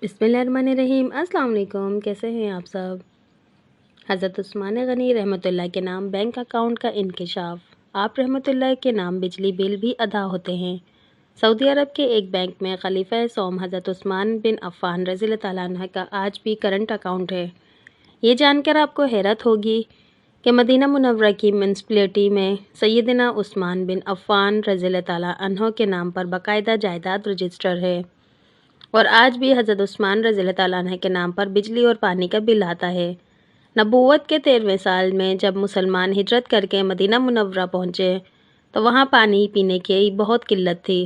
बिस्मिल्लाहिर्रहमानिर्रहीम। अस्सलाम वालेकुम। कैसे हैं आप सब। हज़रत उस्मान गनी रहमतुल्लाह के नाम बैंक अकाउंट का इंकशाफ। आप रहमतुल्लाह के नाम बिजली बिल भी अदा होते हैं। सऊदी अरब के एक बैंक में खलीफा सोम हज़रत उस्मान बिन अफ़्फ़ान रज़ियल्लाहु तआला अन्हु का आज भी करंट अकाउंट है। ये जानकर आपको हैरत होगी कि मदीना मुनव्वरा की म्यूनसिपलिटी में सैयदना उस्मान बिन अफ़्फ़ान रज़ियल्लाहु तआला अन्हु के नाम पर बाकायदा जायदाद रजिस्टर है और आज भी हज़रत उस्मान रज़ियल्लाहु तआला अन्हु के नाम पर बिजली और पानी का बिल आता है। नबूवत के 13वें साल में जब मुसलमान हिजरत करके मदीना मुनव्वरा पहुँचे तो वहाँ पानी पीने की बहुत किल्लत थी।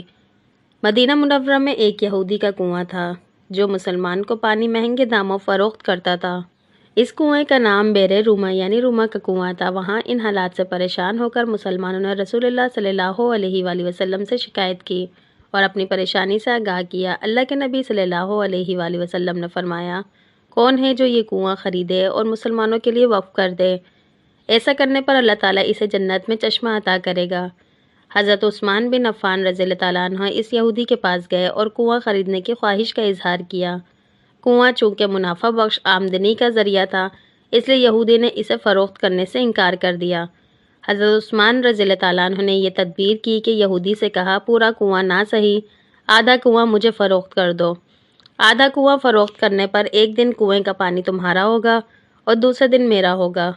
मदीना मुनव्वरा में एक यहूदी का कुआं था जो मुसलमान को पानी महंगे दामों फ़रोख्त करता था। इस कुएं का नाम बेरे रूमा यानी रूमा का कुआं था। वहाँ इन हालात से परेशान होकर मुसलमानों ने रसूलुल्लाह सल्लल्लाहु अलैहि वसल्लम से शिकायत की और अपनी परेशानी से आगाह किया। अल्लाह के नबी सल्लल्लाहु अलैहि वसल्लम ने फरमाया, कौन है जो ये कुआं ख़रीदे और मुसलमानों के लिए वक्फ कर दे? ऐसा करने पर अल्लाह ताला इसे जन्नत में चश्मा अता करेगा। हज़रत उस्मान बिन अफ़्फ़ान रज़ियल्लाहु तआला अन्हु इस यहूदी के पास गए और कुआं ख़रीदने की ख्वाहिश का इजहार किया। कुआं चूँकि मुनाफा बख्श आमदनी का ज़रिया था, इसलिए यहूदी ने इसे फ़रोख्त करने से इनकार कर दिया। हज़रत उस्मान रज़ियल्लाहु तआला अन्हु ने यह तदबीर की कि यहूदी से कहा, पूरा कुआं ना सही, आधा कुआं मुझे फ़रोख्त कर दो। आधा कुआं फ़रोख्त करने पर एक दिन कुएं का पानी तुम्हारा होगा और दूसरे दिन मेरा होगा।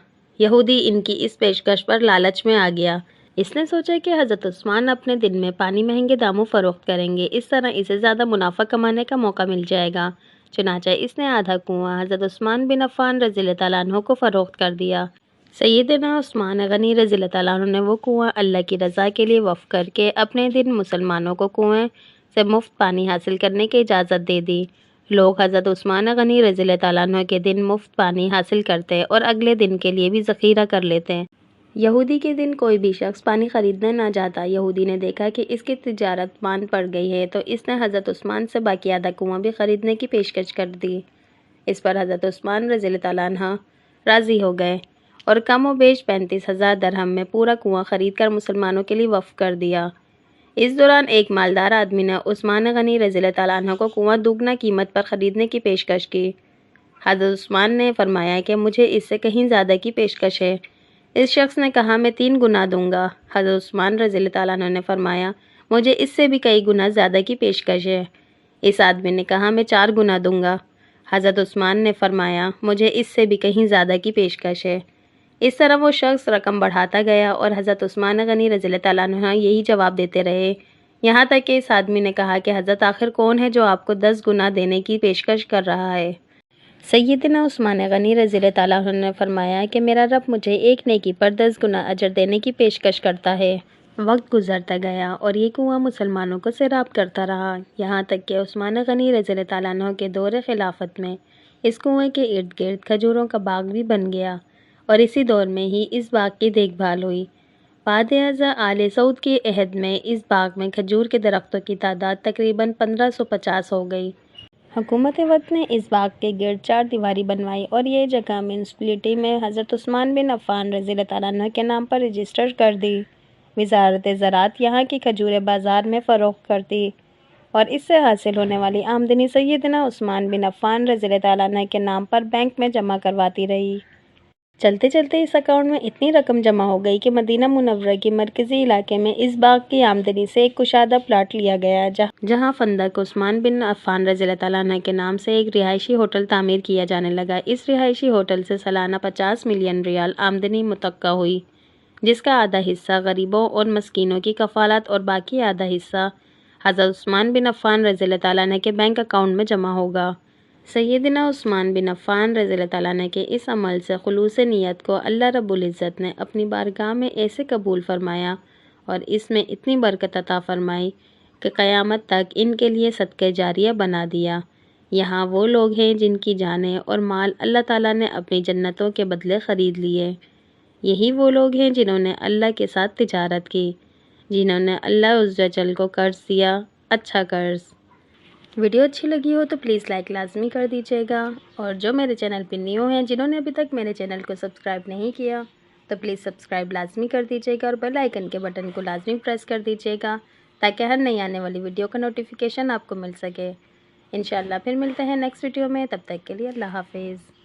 यहूदी इनकी इस पेशकश पर लालच में आ गया। इसने सोचा कि हज़रत उस्मान अपने दिन में पानी महंगे दामों फ़रोख्त करेंगे, इस तरह इसे ज़्यादा मुनाफा कमाने का मौका मिल जाएगा। चुनांचे इसने आधा कुआं हज़रत उस्मान बिन अफ़्फ़ान रज़ियल्लाहु तआला अन्हु को फ़रोख्त कर दिया। सैयदना उस्मान गनी रज़ियल्लाहु तआला अन्हु ने वो कुआं अल्लाह की रज़ा के लिए वफ़ करके अपने दिन मुसलमानों को कुएं से मुफ्त पानी हासिल करने की इजाज़त दे दी। लोग हज़रत उस्मान गनी रज़ियल्लाहु तआला अन्हु के दिन मुफ्त पानी हासिल करते और अगले दिन के लिए भी ज़ख़ीरा कर लेते। यहूदी के दिन कोई भी शख्स पानी खरीदने ना जाता। यहूदी ने देखा कि इसकी तिजारत मान पड़ गई है तो इसने हज़रत उस्मान से बाकी आधा कुआं भी ख़रीदने की पेशकश कर दी। इस पर हज़रत उस्मान रज़ियल्लाहु तआला अन्हु राज़ी हो गए और कम व बेश 35,000 दरहम में पूरा कुआं ख़रीद कर मुसलमानों के लिए वफ़ कर दिया। इस दौरान एक मालदार आदमी ने उस्मान गनी रज़ियल्लाहु तआला अन्हु को कुआं दुगना कीमत पर ख़रीदने की पेशकश की। हज़रत उस्मान ने फरमाया कि मुझे इससे कहीं ज़्यादा की पेशकश है। इस शख्स ने कहा, मैं 3 गुना दूंगा। हज़रत उस्मान रज़ियल्लाहु तआला अन्हु ने फरमाया, मुझे इससे भी कई गुना ज़्यादा की पेशकश है। इस आदमी ने कहा, मैं 4 गुना दूंगा। हज़रत उस्मान ने फरमाया, मुझे इससे भी कहीं ज़्यादा की पेशकश है। इस तरह वो शख्स रकम बढ़ाता गया और हज़रत उस्मान गनी रज़ियल्लाहु तआला अन्हु यही जवाब देते रहे। यहाँ तक कि इस आदमी ने कहा कि हज़रत आखिर कौन है जो आपको 10 गुना देने की पेशकश कर रहा है? सैयदना उस्मान गनी रज़ियल्लाहु तआला अन्हु ने फरमाया कि मेरा रब मुझे एक नेकी पर 10 गुना अजर देने की पेशकश करता है। वक्त गुजरता गया और ये कुआं मुसलमानों को सैराब करता रहा। यहाँ तक कि उस्मान गनी रज़ियल्लाहु तआला अन्हु के दौर खिलाफत में इस कुएं के इर्द गिर्द खजूरों का बाग भी बन गया और इसी दौर में ही इस बाग की देखभाल हुई। बाद-ए-आज़ा आले सऊद के अहद में इस बाग में खजूर के दरख्तों की तादाद तकरीबन 1550 हो गई। हुकूमत वक्त ने इस बाग के गिर्द 4 दीवारी बनवाई और ये जगह म्यूनसिपलिटी में हज़रत उस्मान बिन अफ़्फ़ान रज़ियल्लाहु तआला अन्हु के नाम पर रजिस्टर कर दी। वज़ारत ज़राअत यहाँ की खजूरें बाज़ार में फ़रोख्त करती और इससे हासिल होने वाली आमदनी सैयदना उस्मान बिन अफ़्फ़ान रज़ियल्लाहु तआला अन्हु के नाम पर बैंक में जमा करवाती रही। चलते चलते इस अकाउंट में इतनी रकम जमा हो गई कि मदीना मुनव्वरा के मरकज़ी इलाके में इस बाग की आमदनी से एक कुशादा प्लाट लिया गया जहाँ फंदक उस्मान बिन अफ़्फ़ान रज़ियल्लाहु तआला अन्हु के नाम से एक रिहायशी होटल तामीर किया जाने लगा। इस रिहायशी होटल से सालाना 50 मिलियन रियाल आमदनी मुतक्का हुई, जिसका आधा हिस्सा गरीबों और मस्कीनों की कफ़ालत और बाकी आधा हिस्सा हज़रत उस्मान बिन अफ़्फ़ान रज़ियल्लाहु तआला अन्हु के बैंक अकाउंट में जमा होगा। सैयदना उस्मान बिन अफ़्फ़ान रज़ियल्लाहु तआला अन्हु के इस अमल से खुलूस नियत को अल्लाह रब्बुल इज़्ज़त ने अपनी बारगाह में ऐसे कबूल फरमाया और इसमें इतनी बरकत अता फरमाई कि क़यामत तक इनके लिए सदक़े जारिया बना दिया। यहाँ वो लोग हैं जिनकी जानें और माल अल्लाह ताला ने अपनी जन्नतों के बदले ख़रीद लिए। यही वो लोग हैं जिन्होंने अल्लाह के साथ तिजारत की, जिन्होंने अल्लाह उज़्ज़ व जल को कर्ज़ दिया, अच्छा कर्ज़। वीडियो अच्छी लगी हो तो प्लीज़ लाइक लाजमी कर दीजिएगा और जो मेरे चैनल पर न्यू हैं, जिन्होंने अभी तक मेरे चैनल को सब्सक्राइब नहीं किया तो प्लीज़ सब्सक्राइब लाजमी कर दीजिएगा और बेल आइकन के बटन को लाजमी प्रेस कर दीजिएगा ताकि हर नई आने वाली वीडियो का नोटिफिकेशन आपको मिल सके। انشاءاللہ پھر ملتے ہیں نیکسٹ ویڈیو میں، تب تک کے لیے اللہ حافظ۔